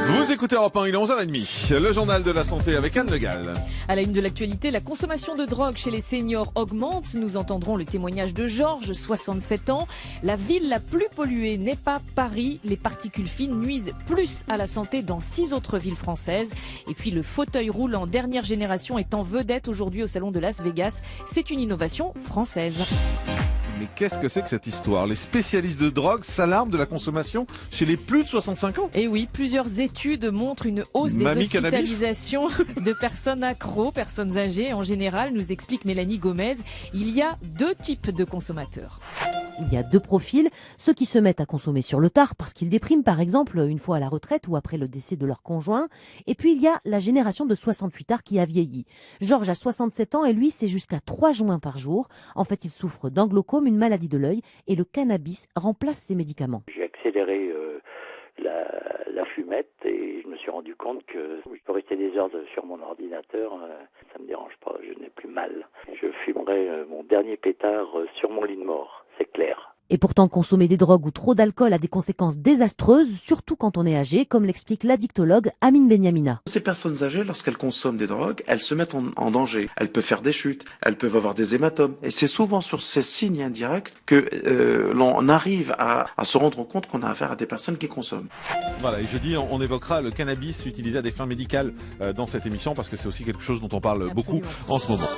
Vous écoutez Europe 1, il est 11h30. Le journal de la santé avec Anne Le Gall. À la une de l'actualité, la consommation de drogue chez les seniors augmente. Nous entendrons le témoignage de Georges, 67 ans. La ville la plus polluée n'est pas Paris. Les particules fines nuisent plus à la santé dans 6 autres villes françaises. Et puis le fauteuil roulant dernière génération est en vedette aujourd'hui au salon de Las Vegas. C'est une innovation française. Mais qu'est-ce que c'est que cette histoire? Les spécialistes de drogue s'alarment de la consommation chez les plus de 65 ans. Et oui, plusieurs études montrent une hausse des hospitalisations de personnes accros, personnes âgées en général, nous explique Mélanie Gomez. Il y a 2 types de consommateurs. Il y a 2 profils, ceux qui se mettent à consommer sur le tard parce qu'ils dépriment par exemple une fois à la retraite ou après le décès de leur conjoint. Et puis il y a la génération de 68 ards qui a vieilli. Georges a 67 ans et lui c'est jusqu'à 3 joints par jour. En fait il souffre d'un glaucome, une maladie de l'œil et le cannabis remplace ses médicaments. J'ai accéléré la fumette et je me suis rendu compte que je peux rester des heures sur mon ordinateur, ça me dérange pas, je n'ai plus mal. Je fumerai mon dernier pétard sur mon lit de mort, c'est clair. Et pourtant, consommer des drogues ou trop d'alcool a des conséquences désastreuses, surtout quand on est âgé, comme l'explique l'addictologue Amine Benyamina. Ces personnes âgées, lorsqu'elles consomment des drogues, elles se mettent en danger. Elles peuvent faire des chutes, elles peuvent avoir des hématomes. Et c'est souvent sur ces signes indirects que l'on arrive à se rendre compte qu'on a affaire à des personnes qui consomment. Voilà, et jeudi, on évoquera le cannabis utilisé à des fins médicales dans cette émission, parce que c'est aussi quelque chose dont on parle beaucoup en ce moment.